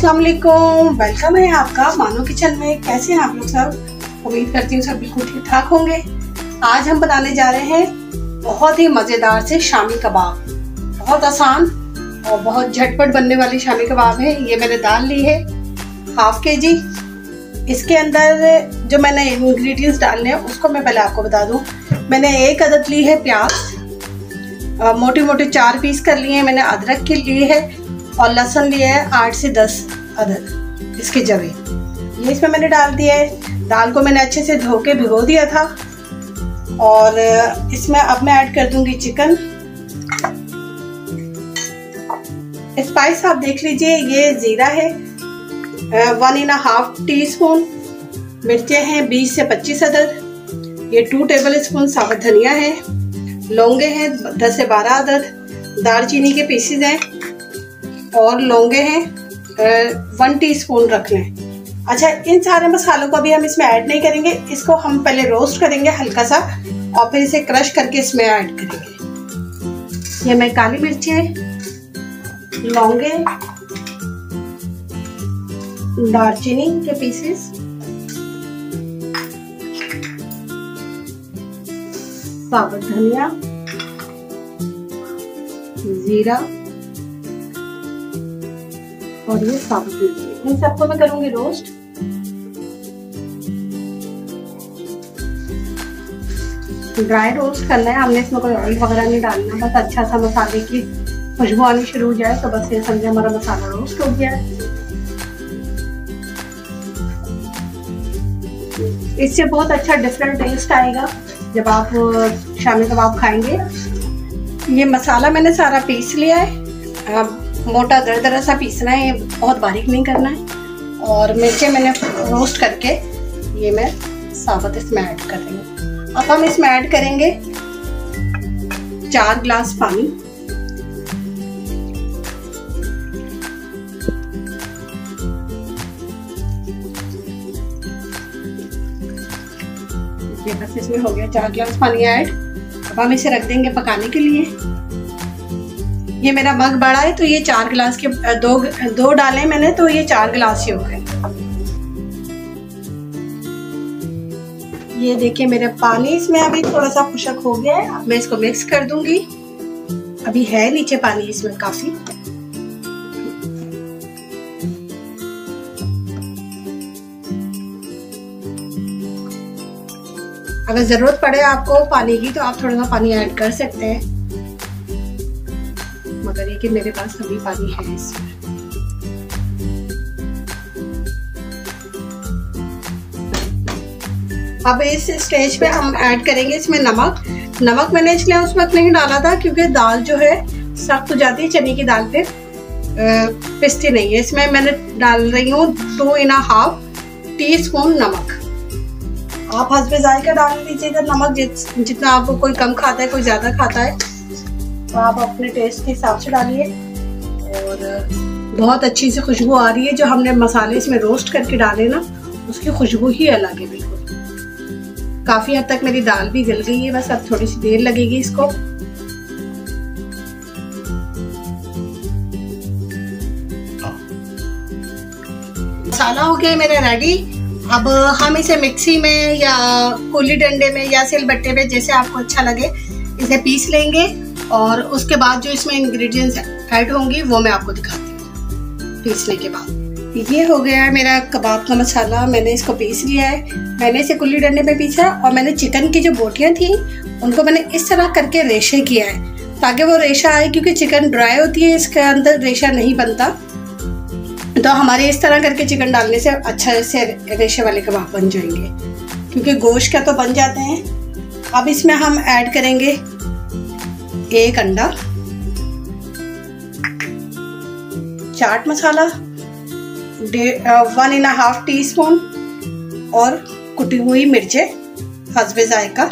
अस्सलाम वालेकुम, वेलकम है आपका मानो किचन में। कैसे हैं आप लोग सब? उम्मीद करती हूँ सब बिल्कुल ठीक ठाक होंगे। आज हम बनाने जा रहे हैं बहुत ही मज़ेदार से शामी कबाब। बहुत आसान और बहुत झटपट बनने वाली शामी कबाब है। ये मैंने दाल ली है ½ kg। इसके अंदर जो मैंने इंग्रेडिएंट्स डालने हैं उसको मैं पहले आपको बता दूं। मैंने 1 अदद ली है प्याज, मोटे मोटे 4 पीस कर लिए हैं मैंने अदरक के लिए है, और लहसुन लिया है 8 से 10 अदद इसके जवे। ये इसमें मैंने डाल दिया है। दाल को मैंने अच्छे से धो के भिगो दिया था। और इसमें अब मैं ऐड कर दूंगी चिकन। स्पाइस आप देख लीजिए, ये जीरा है 1½ टीस्पून, मिर्चें हैं 20 से 25 अदद, ये 2 टेबलस्पून साबुत धनिया है, लौंगे हैं 10 से 12 अदद, दालचीनी के पीसेज हैं और लौंगे हैं 1 टीस्पून रख लें। अच्छा, इन सारे मसालों को अभी हम इसमें ऐड नहीं करेंगे, इसको हम पहले रोस्ट करेंगे हल्का सा और फिर इसे क्रश करके इसमें ऐड करेंगे। ये मैं काली मिर्चें, लौंगे, दालचीनी के पीसेस, साबुत धनिया, जीरा और ये साबुत मिर्ची, इन सबको मैं करूंगी रोस्ट। ड्राई रोस्ट करना है हमने, इसमें कोई ऑयल वगैरह नहीं डालना, बस अच्छा सा मसाले की खुशबू आनी शुरू हो जाए तो बस ये समझे हमारा मसाला रोस्ट हो गया है। इससे बहुत अच्छा डिफरेंट टेस्ट आएगा जब आप शामी कबाब खाएंगे। ये मसाला मैंने सारा पीस लिया है, मोटा दरदरा सा पीसना है, बहुत बारीक नहीं करना है। और मिर्चें मैंने रोस्ट करके ये मैं साबुत इसमें ऐड कर रही हूँ। अब हम इसमें ऐड करेंगे 4 गिलास पानी। ये बस इसमें हो गया 4 गिलास पानी ऐड। अब हम इसे रख देंगे पकाने के लिए। ये मेरा मग बड़ा है तो ये 4 गिलास के दो डाले मैंने, तो ये 4 गिलास ही हो गए। ये देखिए मेरा पानी इसमें अभी थोड़ा सा खुशक हो गया है। अब मैं इसको मिक्स कर दूंगी। अभी है नीचे पानी इसमें काफी। अगर जरूरत पड़े आपको पानी की तो आप थोड़ा सा पानी ऐड कर सकते हैं, मगर ये कि मेरे पास अभी पानी है इसमें। अब इस स्टेज पे हम ऐड करेंगे इसमें नमक। नमक मैंने इसलिए उस वक्त नहीं डाला था क्योंकि दाल जो है सख्त हो जाती है, चने की दाल पे पिसती नहीं है। इसमें मैंने डाल रही हूँ 2½ टीस्पून नमक। आप हस्बे जायका डाल लीजिएगा नमक, जितना आपको, कोई कम खाता है कोई ज्यादा खाता है, तो आप अपने टेस्ट के हिसाब से डालिए। और बहुत अच्छी सी खुशबू आ रही है। जो हमने मसाले इसमें रोस्ट करके डाले ना, उसकी खुशबू ही अलग है बिल्कुल। काफी हद तक मेरी दाल भी गल गई है, बस अब थोड़ी सी देर लगेगी इसको। मसाला हो गया मेरा रेडी। अब हम इसे मिक्सी में या कुली डंडे में या सिलबट्टे पे, जैसे आपको अच्छा लगे, इसे पीस लेंगे। और उसके बाद जो इसमें इंग्रेडिएंट्स ऐड होंगी वो मैं आपको दिखाती हूँ पीसने के बाद। ये हो गया है मेरा कबाब का मसाला। मैंने इसको पीस लिया है। मैंने इसे कुल्ली डंडे में पीसा और मैंने चिकन की जो बोटियां थी उनको मैंने इस तरह करके रेशे किया है ताकि वो रेशा आए, क्योंकि चिकन ड्राई होती है, इसके अंदर रेशा नहीं बनता। तो हमारे इस तरह करके चिकन डालने से अच्छा से रेशे वाले कबाब बन जाएंगे, क्योंकि गोश्त का तो बन जाते हैं। अब इसमें हम ऐड करेंगे 1 अंडा, चाट मसाला 1½ टीस्पून और कुटी हुई मिर्चें हस्बे जायका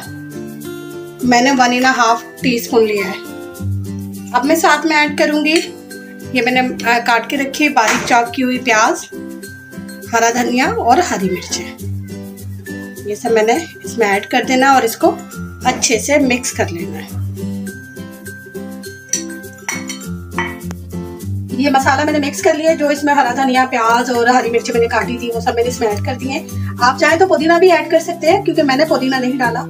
मैंने 1½ टीस्पून लिया है। अब मैं साथ में ऐड करूंगी, ये मैंने काट के रखी बारीक चॉप की हुई प्याज, हरा धनिया और हरी मिर्चें। ये सब मैंने इसमें ऐड कर देना और इसको अच्छे से मिक्स कर लेना है। ये मसाला मैंने मिक्स कर लिया, जो इसमें हरा धनिया, प्याज और हरी मिर्ची मैंने काटी थी वो सब मैंने इसमें ऐड कर दी है। आप चाहें तो पुदीना भी ऐड कर सकते हैं, क्योंकि मैंने पुदीना नहीं डाला,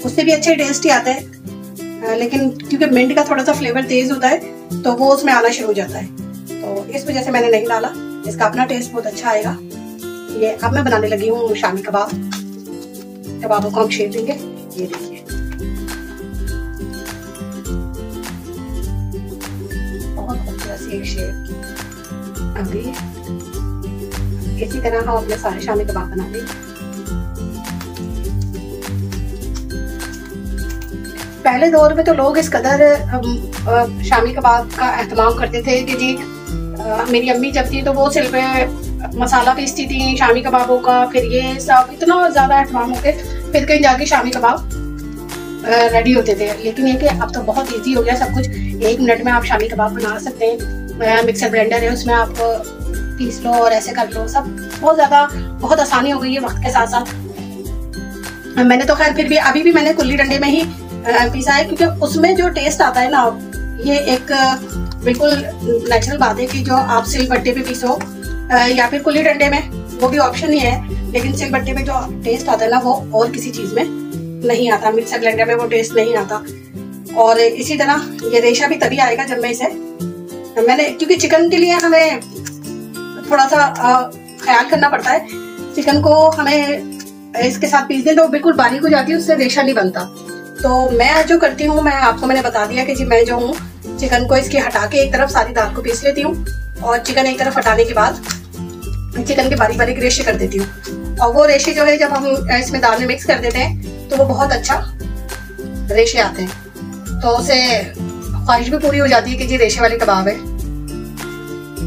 उससे भी अच्छे टेस्ट ही आता है, लेकिन क्योंकि मिंट का थोड़ा सा फ्लेवर तेज होता है तो वो उसमें आना शुरू हो जाता है, तो इस वजह से मैंने नहीं डाला। इसका अपना टेस्ट बहुत अच्छा आएगा। ये अब मैं बनाने लगी हूँ शामी कबाब। कबाबों को हम शेप देंगे, ये देखिए बहुत खूबसूरत सी एक शेप। अभी इसी तरह हम अपने सारे शामी कबाब बना लेंगे। पहले दौर में तो लोग इस कदर शामी कबाब का एहतमाम करते थे कि जी मेरी अम्मी जब थी तो वो सिल पे मसाला पीसती थी शामी कबाबों का, फिर ये सब इतना ज़्यादा एहतमाम होते, फिर कहीं जाके शामी कबाब रेडी होते थे। लेकिन ये कि अब तो बहुत इजी हो गया सब कुछ, 1 मिनट में आप शामी कबाब बना सकते हैं। मिक्सर ब्लेंडर है, उसमें आप पीस लो और ऐसे कर लो, सब बहुत आसानी हो गई है वक्त के साथ साथ। मैंने तो खैर फिर भी अभी भी मैंने कुल्ली डंडे में ही पीसा है, क्योंकि उसमें जो टेस्ट आता है ना, ये एक बिल्कुल नेचुरल बात है कि जो आप सिलबट्टे पे पीसो या फिर कुल्ली डंडे में, वो भी ऑप्शन ही है, लेकिन सिलबट्टे में जो टेस्ट आता है ना वो और किसी चीज में नहीं आता, मिक्सर ब्लेंडर में वो टेस्ट नहीं आता। और इसी तरह ये रेशा भी तभी आएगा जब मैं इसे क्योंकि चिकन के लिए हमें थोड़ा सा ख्याल करना पड़ता है, चिकन को हमें इसके साथ पीस दें तो बिल्कुल बारीक हो जाती है, उससे रेशा नहीं बनता। तो मैं जो करती हूँ, मैंने बता दिया कि जी मैं जो हूँ चिकन को इसके हटा के एक तरफ सारी दाल को पीस लेती हूँ, और चिकन एक तरफ हटाने के बाद चिकन के बारीक बारीक रेशे कर देती हूँ। और वो रेशे जो है जब हम इसमें दाल में मिक्स कर देते हैं तो वो बहुत अच्छा रेशे आते हैं, तो उससे ख्वाहिश भी पूरी हो जाती है कि जी रेशे वाले कबाब है,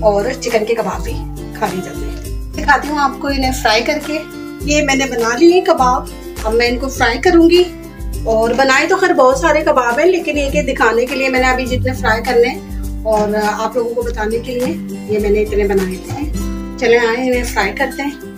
और चिकन के कबाब भी खा लिए जाते हैं। दिखाती हूँ आपको इन्हें फ्राई करके। ये मैंने बना लिए कबाब, अब मैं इनको फ्राई करूंगी। और बनाए तो खैर बहुत सारे कबाब हैं, लेकिन ये दिखाने के लिए मैंने अभी जितने फ्राई करने और आप लोगों को बताने के लिए ये मैंने इतने बनाए थे। चले आए इन्हें फ्राई करते हैं।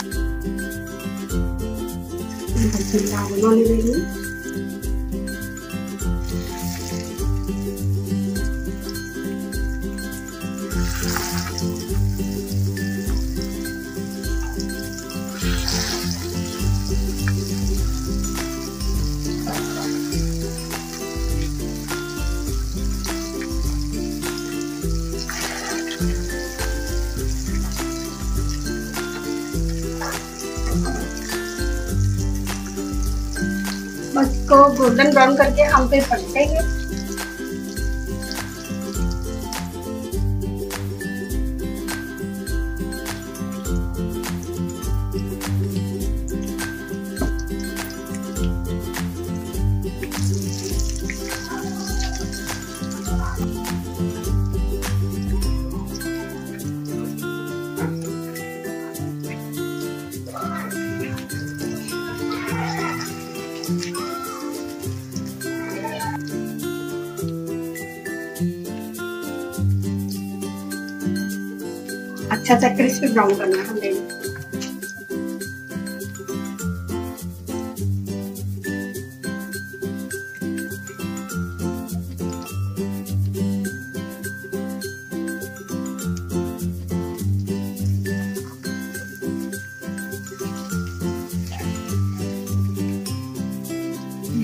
इसको गोल्डन ब्राउन करके हम फिर पलटेंगे। अच्छा सा क्रिस्पी ब्राउन करना है हमने।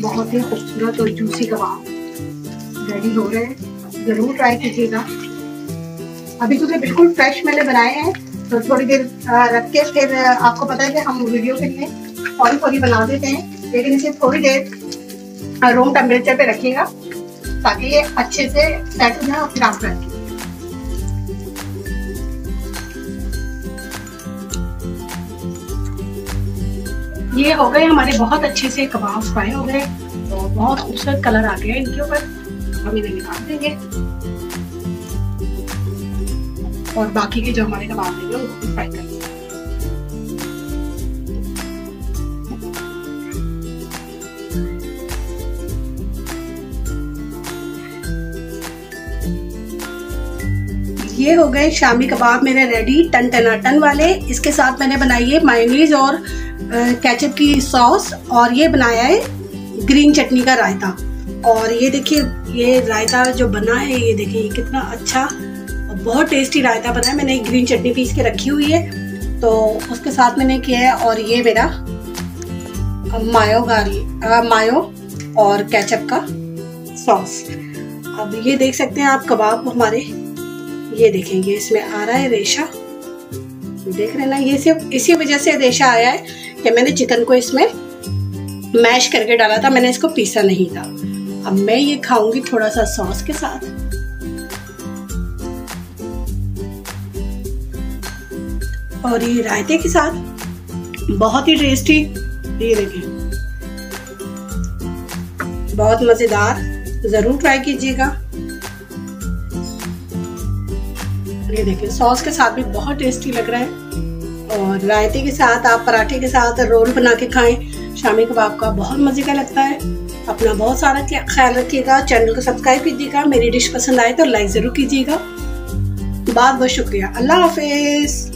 बहुत ही खूबसूरत और जूसी कबाब रेडी हो रहे हैं, जरूर ट्राई कीजिएगा। अभी क्योंकि बिल्कुल फ्रेश मैंने बनाए हैं, तो थोड़ी देर रख के फिर आपको पता है कि हम वीडियो के लिए फौरी बना देते हैं, लेकिन इसे थोड़ी देर रूम टेम्परेचर पे रखिएगा ताकि ये अच्छे से सेट हो जाए और फिर आप रखें। ये हो गए हमारे बहुत अच्छे से कबाब फ्राई हो गए, तो बहुत खूबसूरत कलर आ गया इनके ऊपर। हम इन्हें निकाल देंगे और बाकी के जो हमारे कबाब हैं उनको फ्राई कर लेंगे। ये हो गए शामी कबाब मेरे रेडी, टन टनाटन वाले। इसके साथ मैंने बनाई है मायोनीज और केचप की सॉस, और ये बनाया है ग्रीन चटनी का रायता। और ये देखिए ये रायता जो बना है, ये देखिए कितना अच्छा बहुत टेस्टी रायता बना है। मैंने एक ग्रीन चटनी पीस के रखी हुई है तो उसके साथ मैंने किया है। और ये मेरा मायो और केचप का सॉस। अब ये देख सकते हैं आप कबाब हमारे, ये देखेंगे इसमें आ रहा है रेशा, देख रहे ना। ये सिर्फ इसी वजह से रेशा आया है कि मैंने चिकन को इसमें मैश करके डाला था, मैंने इसको पीसा नहीं था। अब मैं ये खाऊंगी थोड़ा सा सॉस के साथ। और ये रायते के साथ बहुत ही टेस्टी, ये देखिए बहुत मजेदार, जरूर ट्राई कीजिएगा। ये देखिए सॉस के साथ भी बहुत टेस्टी लग रहा है। और रायते के साथ आप पराठे के साथ रोल बना के खाएं, शामी कबाब का बहुत मजे का लगता है। अपना बहुत सारा ख्याल रखिएगा, चैनल को सब्सक्राइब कीजिएगा, मेरी डिश पसंद आए तो लाइक जरूर कीजिएगा। बहुत बहुत शुक्रिया, अल्लाह हाफिज।